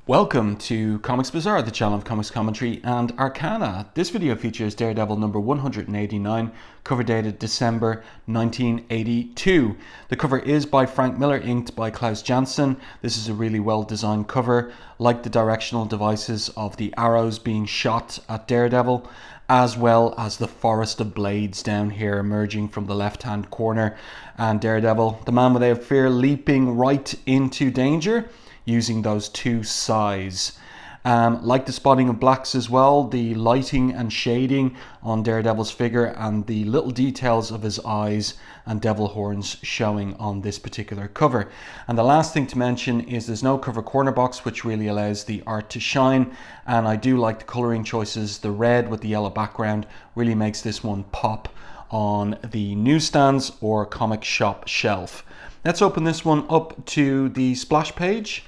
Welcome to Comics Bazaar, the channel of comics commentary and arcana. This video features Daredevil number 189, cover dated December 1982. The cover is by Frank Miller, inked by Klaus Janson. This is a really well designed cover, like the directional devices of the arrows being shot at Daredevil, as well as the forest of blades down here emerging from the left hand corner, and Daredevil, the man without fear, leaping right into danger using those two sighs. Like the spotting of blacks as well, the lighting and shading on Daredevil's figure and the little details of his eyes and devil horns showing on this particular cover. And the last thing to mention is there's no cover corner box, which really allows the art to shine, and I do like the colouring choices. The red with the yellow background really makes this one pop on the newsstands or comic shop shelf. Let's open this one up to the splash page.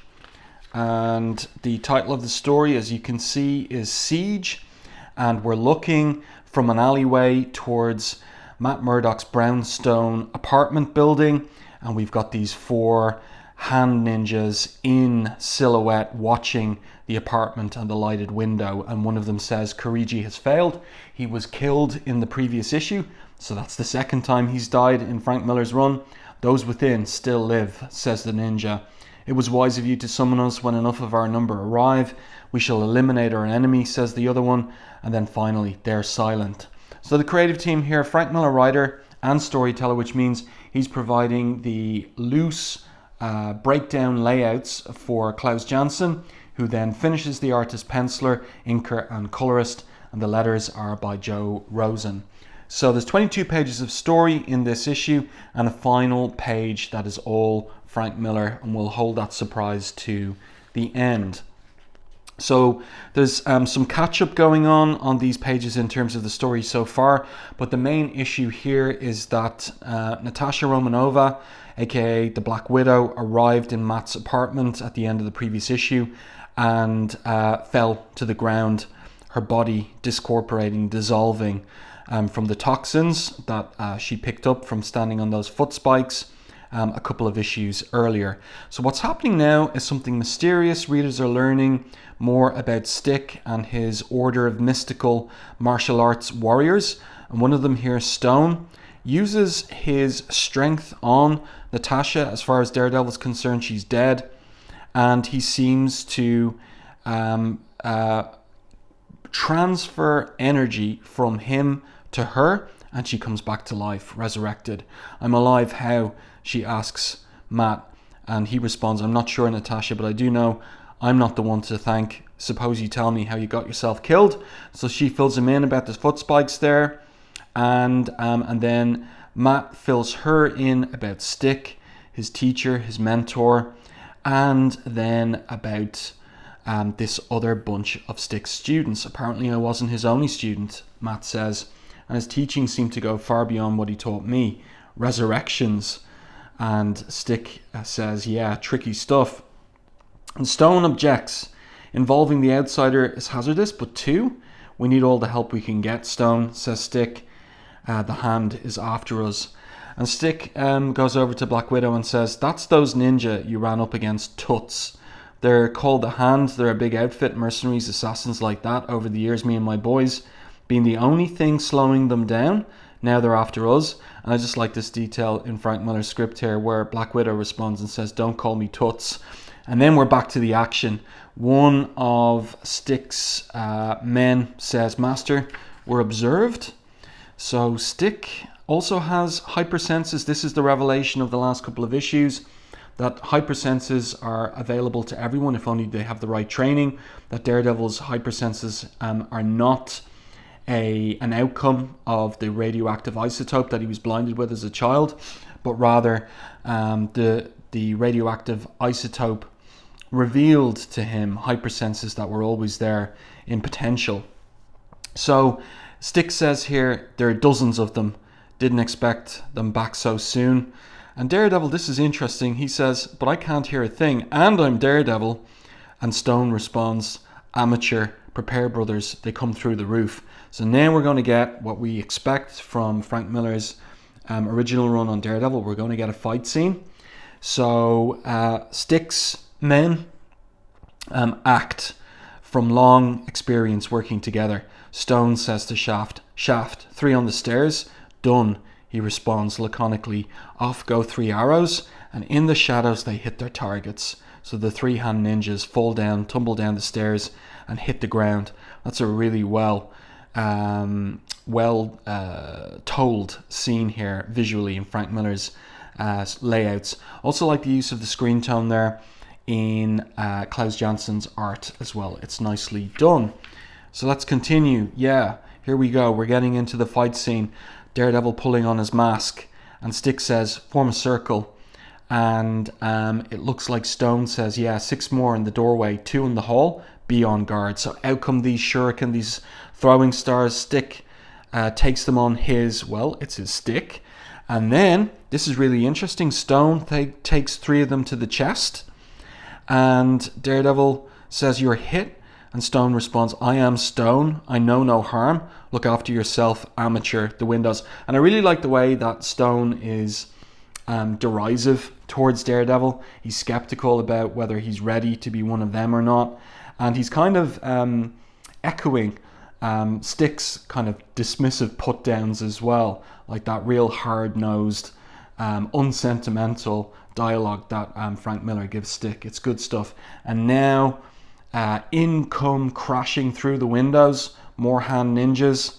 And the title of the story, as you can see, is Siege, and we're looking from an alleyway towards Matt Murdock's brownstone apartment building, and we've got these four hand ninjas in silhouette watching the apartment and the lighted window, and one of them says Kirigi has failed. He was killed in the previous issue, so that's the second time he's died in Frank Miller's run. Those within still live, says the ninja. It was wise of you to summon us when enough of our number arrive. We shall eliminate our enemy, says the other one. And then finally, they're silent. So the creative team here, Frank Miller, writer and storyteller, which means he's providing the loose breakdown layouts for Klaus Janson, who then finishes the art as penciler, inker and colorist. And the letters are by Joe Rosen. So there's 22 pages of story in this issue and a final page that is all Frank Miller, and we'll hold that surprise to the end. So there's some catch-up going on these pages in terms of the story so far, but the main issue here is that Natasha Romanova, aka the Black Widow, arrived in Matt's apartment at the end of the previous issue and fell to the ground, her body discorporating, dissolving from the toxins that she picked up from standing on those foot spikes a couple of issues earlier. So what's happening now is something mysterious. Readers are learning more about Stick and his order of mystical martial arts warriors, and one of them here, Stone, uses his strength on Natasha. As far as Daredevil is concerned, she's dead, and he seems to transfer energy from him to her, and she comes back to life, resurrected. I'm alive, how? She asks Matt, and he responds, I'm not sure, Natasha, but I do know I'm not the one to thank. Suppose you tell me how you got yourself killed. So she fills him in about the foot spikes there, and then Matt fills her in about Stick, his teacher, his mentor, and then about this other bunch of Stick's students. Apparently I wasn't his only student, Matt says, and his teaching seemed to go far beyond what he taught me. Resurrections. And Stick says, yeah, tricky stuff. And Stone objects. Involving the outsider is hazardous, but two, we need all the help we can get, Stone, says Stick. The Hand is after us. And Stick goes over to Black Widow and says, that's those ninja you ran up against, Toots. They're called the Hand. They're a big outfit, mercenaries, assassins like that. Over the years, me and my boys being the only thing slowing them down. Now they're after us. And I just like this detail in Frank Miller's script here where Black Widow responds and says, don't call me Toots. And then we're back to the action. One of Stick's men says, Master, we're observed. So Stick also has hypersenses. This is the revelation of the last couple of issues, that hypersenses are available to everyone if only they have the right training, that Daredevil's hypersenses are not an outcome of the radioactive isotope that he was blinded with as a child, but rather the radioactive isotope revealed to him hypersenses that were always there in potential. So Stick says here there are dozens of them, didn't expect them back so soon. And Daredevil, this is interesting, he says, but I can't hear a thing, and I'm Daredevil. And Stone responds, amateur, prepare brothers, they come through the roof. So now we're going to get what we expect from Frank Miller's original run on Daredevil. We're going to get a fight scene. So Stick's men act from long experience working together. Stone says to Shaft, "Shaft, 3 on the stairs." "Done," he responds laconically. Off go 3 arrows, and in the shadows they hit their targets. So the 3 hand ninjas fall down, tumble down the stairs, and hit the ground. That's a really well told scene here visually in Frank Miller's layouts. Also like the use of the screen tone there in Klaus Janson's art as well. It's nicely done. So let's continue. Yeah, here we go. We're getting into the fight scene. Daredevil pulling on his mask, and Stick says, "Form a circle." And it looks like Stone says, "Yeah, 6 more in the doorway, 2 in the hall, be on guard." So out come these shuriken, these throwing stars. Stick takes them on his, well, it's his stick. And then, this is really interesting, Stone takes 3 of them to the chest. And Daredevil says, "You're hit." And Stone responds, "I am Stone. I know no harm. Look after yourself, amateur." The windows. And I really like the way that Stone is derisive towards Daredevil. He's skeptical about whether he's ready to be one of them or not. And he's kind of echoing Stick's kind of dismissive put-downs as well. Like that real hard-nosed, unsentimental dialogue that Frank Miller gives Stick. It's good stuff. And now in come crashing through the windows more hand ninjas,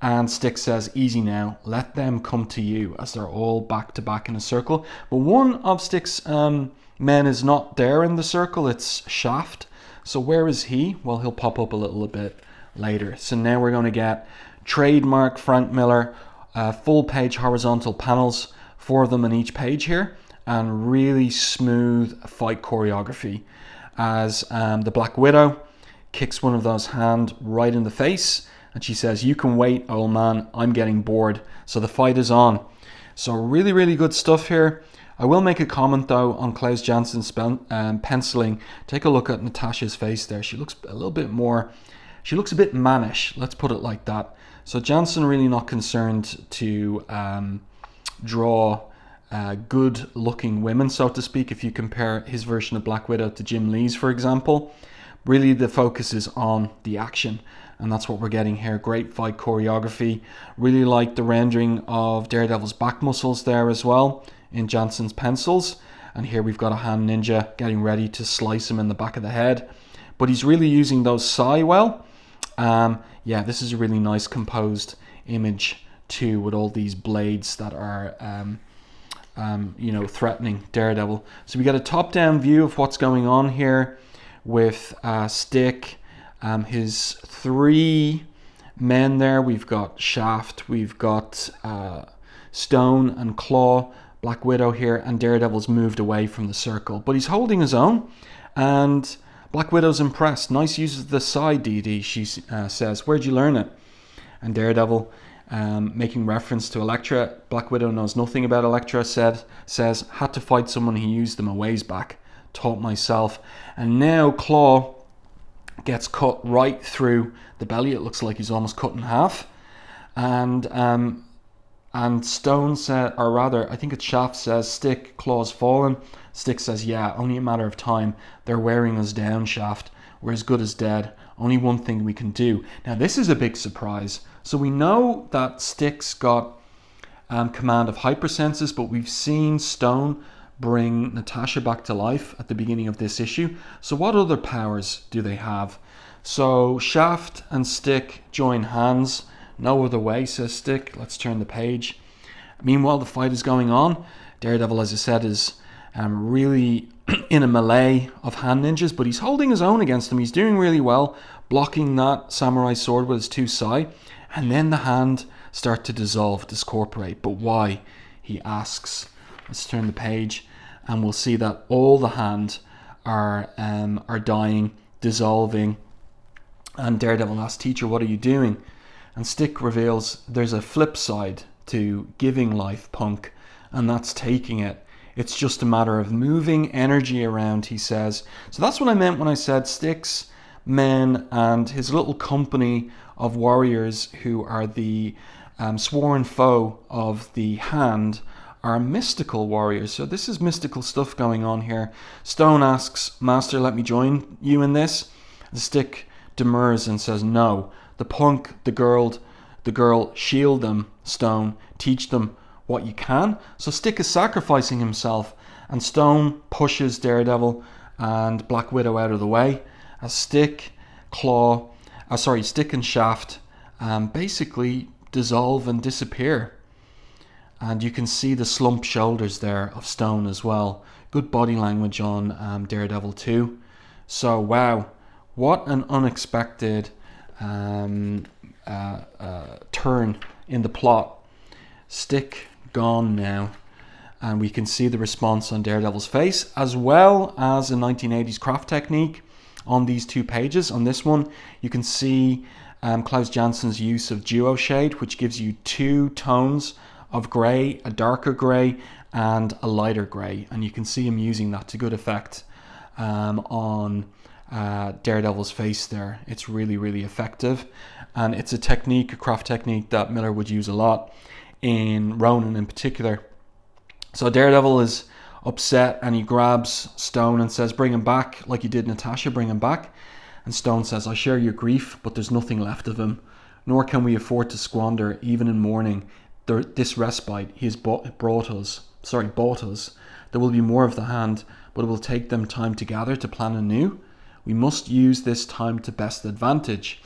and Stick says, "Easy now, let them come to you," as they're all back to back in a circle. But one of Stick's men is not there in the circle. It's Shaft. So where is he? Well, he'll pop up a little bit later. So now we're going to get trademark Frank Miller full page horizontal panels, 4 of them on each page here, and really smooth fight choreography as the Black Widow kicks one of those hand right in the face, and she says, "You can wait, old man, I'm getting bored." So the fight is on. So really, really good stuff here. I will make a comment though on Klaus Janson's penciling. Take a look at Natasha's face there. She looks a little bit more, she looks a bit mannish, let's put it like that. So Janson really not concerned to draw good looking women, so to speak, if you compare his version of Black Widow to Jim Lee's, for example. Really the focus is on the action, and that's what we're getting here. Great fight choreography. Really like the rendering of Daredevil's back muscles there as well in Janson's pencils. And here we've got a hand ninja getting ready to slice him in the back of the head, but he's really using those sai well. Yeah, this is a really nice composed image too, with all these blades that are threatening Daredevil. So we get a top-down view of what's going on here with Stick, his 3 men there. We've got Shaft, we've got Stone and Claw, Black Widow here, and Daredevil's moved away from the circle, but he's holding his own, and Black Widow's impressed. "Nice use of the side, DD," she says. "Where'd you learn it?" And Daredevil, making reference to Elektra, Black Widow knows nothing about Elektra, says, "Had to fight someone who used them a ways back. Taught myself." And now Claw gets cut right through the belly. It looks like he's almost cut in half. And Stone said, or rather, I think it's Shaft says, "Stick, Claw's fallen." Stick says, "Yeah, only a matter of time. They're wearing us down, Shaft. We're as good as dead. Only one thing we can do." Now, this is a big surprise. So we know that Stick's got command of hypersenses, but we've seen Stone bring Natasha back to life at the beginning of this issue. So what other powers do they have? So Shaft and Stick join hands. "No other way," says Stick. Let's turn the page. Meanwhile, the fight is going on. Daredevil, as I said, is really in a melee of hand ninjas, but he's holding his own against them. He's doing really well, blocking that samurai sword with his 2 sai. And then the hand start to dissolve, discorporate. But why? He asks. Let's turn the page, and we'll see that all the hand are dying, dissolving. And Daredevil asks, "Teacher, what are you doing?" And Stick reveals there's a flip side to giving life, punk, and that's taking it. It's just a matter of moving energy around, he says. So that's what I meant when I said Stick's men and his little company of warriors who are the sworn foe of the hand are mystical warriors. So this is mystical stuff going on here. Stone asks, Master, let me join you in this. The stick demurs and says, no. The punk, the girl, shield them, Stone. Teach them what you can. So Stick is sacrificing himself, and Stone pushes Daredevil and Black Widow out of the way as Stick and Shaft basically dissolve and disappear. And you can see the slumped shoulders there of Stone as well. Good body language on Daredevil too. So wow, what an unexpected turn in the plot. Stick gone now, and we can see the response on Daredevil's face, as well as a 1980s craft technique on these two pages. On this one, you can see Klaus Janson's use of duo shade, which gives you two tones of grey, a darker grey and a lighter grey, and you can see him using that to good effect on Daredevil's face there. It's really, really effective, and it's a craft technique that Miller would use a lot in Ronin in particular. So Daredevil is upset, and he grabs Stone and says, bring him back, like you did Natasha, bring him back. And Stone says, I share your grief, but there's nothing left of him, nor can we afford to squander, even in mourning, this respite he has bought us. There will be more of the hand, but it will take them time to gather, to plan anew. We must use this time to best advantage.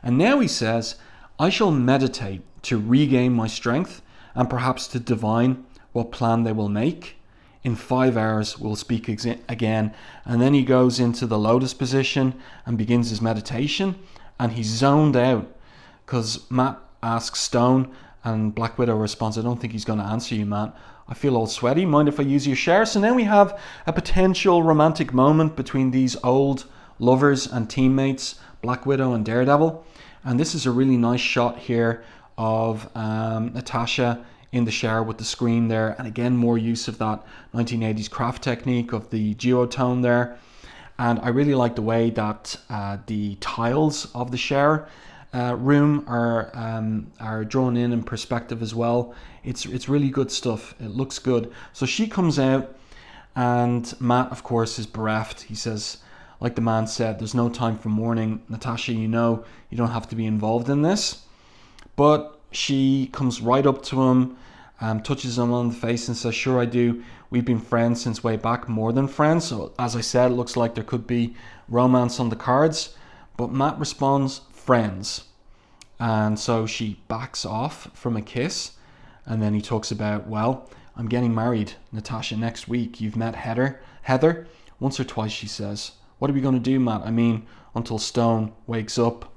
And now he says, I shall meditate to regain my strength, and perhaps to divine what plan they will make. In 5 hours we'll speak again. And then he goes into the lotus position and begins his meditation, and he's zoned out because Matt asks Stone, and Black Widow responds, I don't think he's going to answer you, Matt. I feel all sweaty. Mind if I use your share? So now we have a potential romantic moment between these old lovers and teammates, Black Widow and Daredevil. And this is a really nice shot here of Natasha in the shower with the screen there. And again, more use of that 1980s craft technique of the duotone there. And I really like the way that the tiles of the shower room are drawn in perspective as well. It's really good stuff. It looks good. So she comes out, and Matt, of course, is bereft. He says, like the man said, there's no time for mourning. Natasha, you know you don't have to be involved in this. But she comes right up to him, touches him on the face and says, sure I do. We've been friends since way back, more than friends. So as I said, it looks like there could be romance on the cards. But Matt responds, friends. And so she backs off from a kiss. And then he talks about, well, I'm getting married, Natasha, next week. You've met Heather. Once or twice, she says. What are we going to do, Matt? I mean, until Stone wakes up.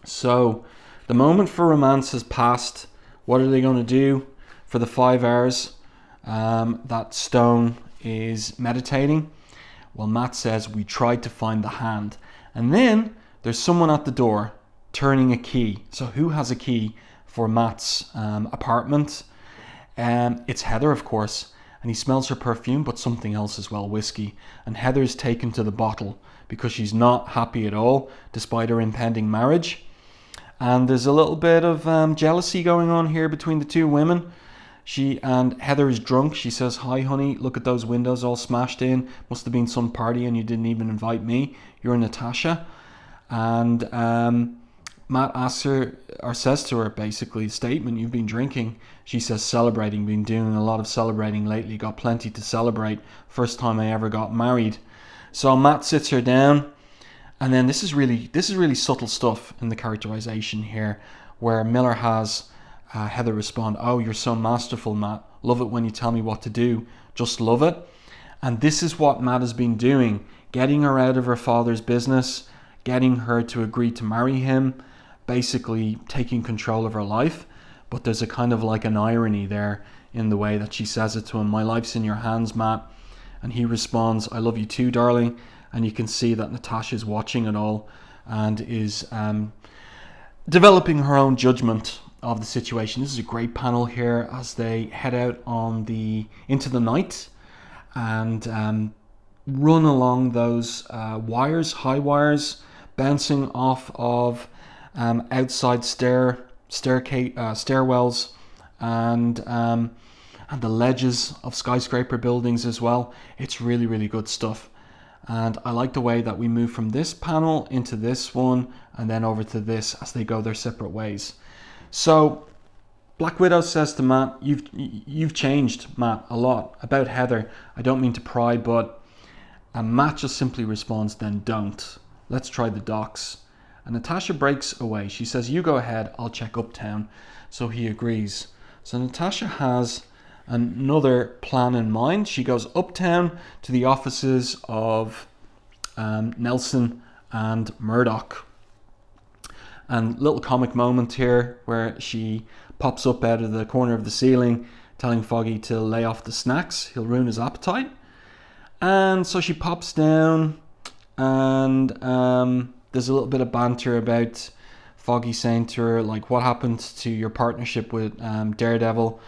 So the moment for romance has passed. What are they going to do for the 5 hours that Stone is meditating? Well, Matt says, we tried to find the hand. And then there's someone at the door turning a key. So who has a key for Matt's apartment? It's Heather, of course. And he smells her perfume, but something else as well, whiskey. And Heather's taken to the bottle because she's not happy at all, despite her impending marriage. And there's a little bit of jealousy going on here between the two women. Heather is drunk. She says, hi, honey, look at those windows all smashed in. Must have been some party and you didn't even invite me. You're Natasha. And Matt asks her, or says to her, basically, statement, you've been drinking. She says, celebrating, been doing a lot of celebrating lately, got plenty to celebrate. First time I ever got married. So Matt sits her down, and then this is really subtle stuff in the characterization here, where Miller has Heather respond, oh, you're so masterful, Matt. Love it when you tell me what to do. Just love it. And this is what Matt has been doing, getting her out of her father's business, getting her to agree to marry him, basically taking control of her life. But there's a kind of like an irony there in the way that she says it to him. My life's in your hands, Matt. And he responds, I love you too, darling. And you can see that Natasha's watching it all and is developing her own judgment of the situation. This is a great panel here as they head out into the night and run along those wires, high wires, bouncing off of outside stairwells, and and the ledges of skyscraper buildings as well. It's really, really good stuff. And I like the way that we move from this panel into this one and then over to this as they go their separate ways. So Black Widow says to Matt, you've changed, Matt, a lot. About Heather, I don't mean to pry, but Matt just simply responds, then don't. Let's try the docks. And Natasha breaks away. She says, you go ahead, I'll check uptown. So he agrees. So Natasha has another plan in mind. She goes uptown to the offices of Nelson and Murdoch. And little comic moment here where she pops up out of the corner of the ceiling telling Foggy to lay off the snacks. He'll ruin his appetite. And so she pops down and there's a little bit of banter about Foggy saying to her, like, what happened to your partnership with Daredevil?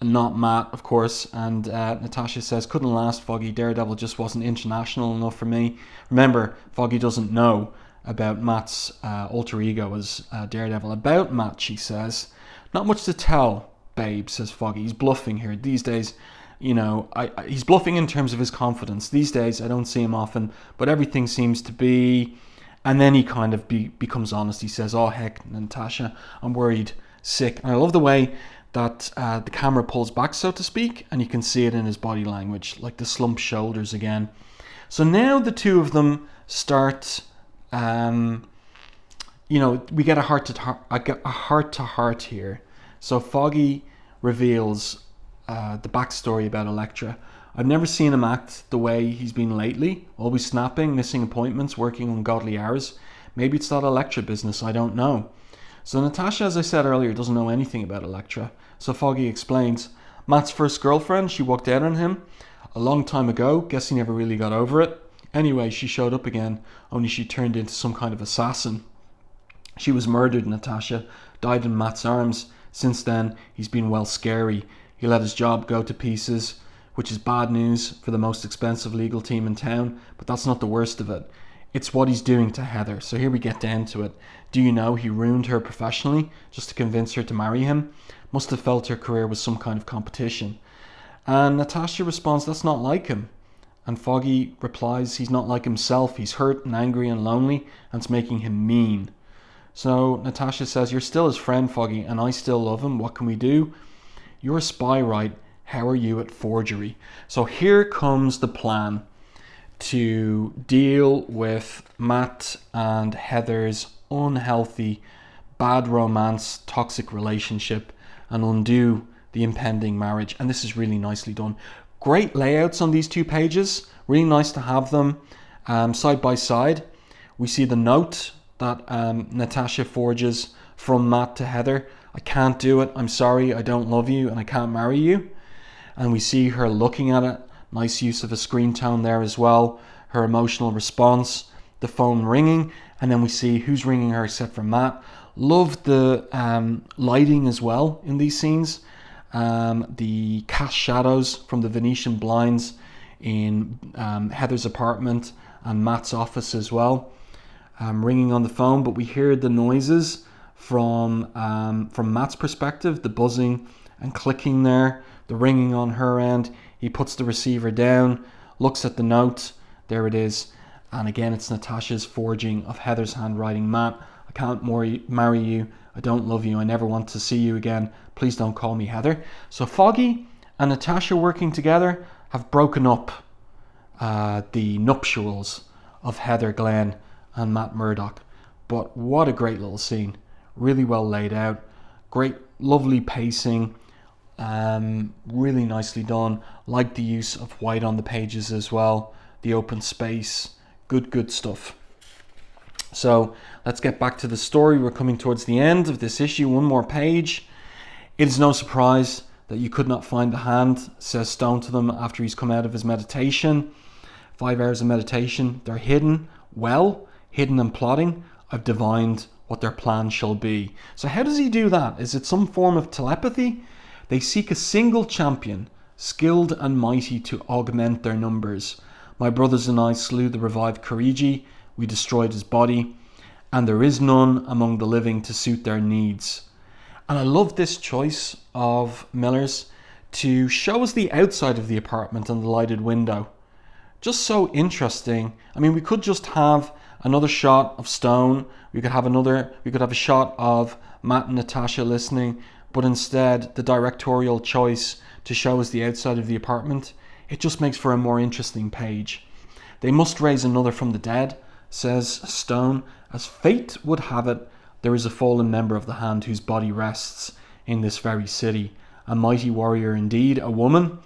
Not Matt, of course. And Natasha says, couldn't last, Foggy. Daredevil just wasn't international enough for me. Remember, Foggy doesn't know about Matt's alter ego as Daredevil. About Matt, she says, not much to tell, babe, says Foggy. He's bluffing here. These days, you know, he's bluffing in terms of his confidence. These days, I don't see him often, but everything seems to be... And then he kind of becomes honest. He says, oh, heck, Natasha, I'm worried, sick. And I love the way that the camera pulls back, so to speak, and you can see it in his body language, like the slumped shoulders again. So now the two of them start, we get a heart-to-heart here. So Foggy reveals the backstory about Elektra. I've never seen him act the way he's been lately, always snapping, missing appointments, working ungodly hours. Maybe it's that Elektra business, I don't know. So Natasha, as I said earlier, doesn't know anything about Elektra. So Foggy explains, Matt's first girlfriend, she walked out on him a long time ago. Guess he never really got over it. Anyway, she showed up again, only she turned into some kind of assassin. She was murdered, Natasha, died in Matt's arms. Since then, he's been well scary. He let his job go to pieces, which is bad news for the most expensive legal team in town, but that's not the worst of it. It's what he's doing to Heather. So here we get down to it. Do you know he ruined her professionally just to convince her to marry him? Must have felt her career was some kind of competition. And Natasha responds, that's not like him. And Foggy replies, he's not like himself. He's hurt and angry and lonely, and it's making him mean. So Natasha says, you're still his friend, Foggy, and I still love him. What can we do? You're a spy, right? How are you at forgery? So here comes the plan to deal with Matt and Heather's unhealthy, bad romance, toxic relationship and undo the impending marriage. And this is really nicely done. Great layouts on these two pages. Really nice to have them side by side. We see the note that Natasha forges from Matt to Heather. I can't do it. I'm sorry. I don't love you and I can't marry you. And we see her looking at it. Nice use of a screen tone there as well. Her emotional response, the phone ringing, and then we see who's ringing her except for Matt. Love the lighting as well in these scenes. The cast shadows from the Venetian blinds in Heather's apartment and Matt's office as well. Ringing on the phone, but we hear the noises from Matt's perspective, the buzzing and clicking there, the ringing on her end. He puts the receiver down, looks at the note, there it is, and again it's Natasha's forging of Heather's handwriting. Matt, I can't marry you, I don't love you, I never want to see you again, please don't call me Heather. So Foggy and Natasha working together have broken up the nuptials of Heather Glenn and Matt Murdoch. But what a great little scene, really well laid out, great lovely pacing, really nicely done. Like the use of white on the pages as well, the open space, good stuff. So let's get back to the story. We're coming towards the end of this issue. One more page. It is no surprise that you could not find the hand, says Stone to them after he's come out of his meditation. 5 hours of meditation. They're hidden, well, hidden and plotting. I've divined what their plan shall be. So how does he do that? Is it some form of telepathy? They seek a single champion, skilled and mighty, to augment their numbers. My brothers and I slew the revived Kariji. We destroyed his body, and there is none among the living to suit their needs. And I love this choice of Miller's to show us the outside of the apartment and the lighted window. Just so interesting. I mean, we could just have another shot of Stone. We could have a shot of Matt and Natasha listening, but instead the directorial choice to show us the outside of the apartment, it just makes for a more interesting page. They must raise another from the dead, says Stone. As fate would have it, there is a fallen member of the Hand whose body rests in this very city. A mighty warrior indeed, a woman,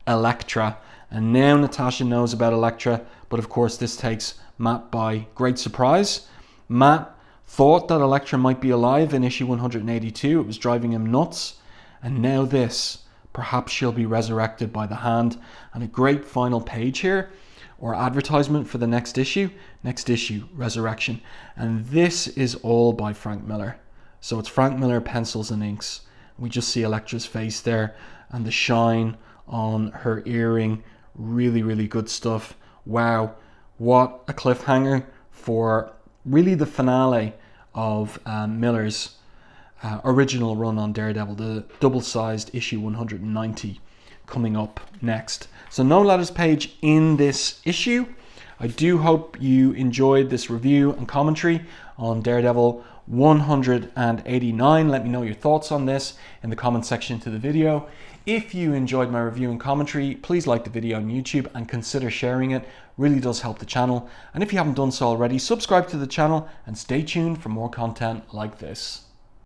Elektra. And now Natasha knows about Elektra, but of course this takes Matt by great surprise. Matt thought that Elektra might be alive in issue 182. It was driving him nuts. And now this. Perhaps she'll be resurrected by the Hand. And a great final page here, or advertisement for the next issue. Next issue, Resurrection. And this is all by Frank Miller. So it's Frank Miller pencils and inks. We just see Elektra's face there and the shine on her earring. Really, really good stuff. Wow, what a cliffhanger for really the finale of Miller's original run on Daredevil, the double-sized issue 190 coming up next. So no letters page in this issue. I do hope you enjoyed this review and commentary on Daredevil 189. Let me know your thoughts on this in the comment section to the video. If you enjoyed my review and commentary, please like the video on YouTube and consider sharing it. Really does help the channel. And if you haven't done so already, subscribe to the channel and stay tuned for more content like this.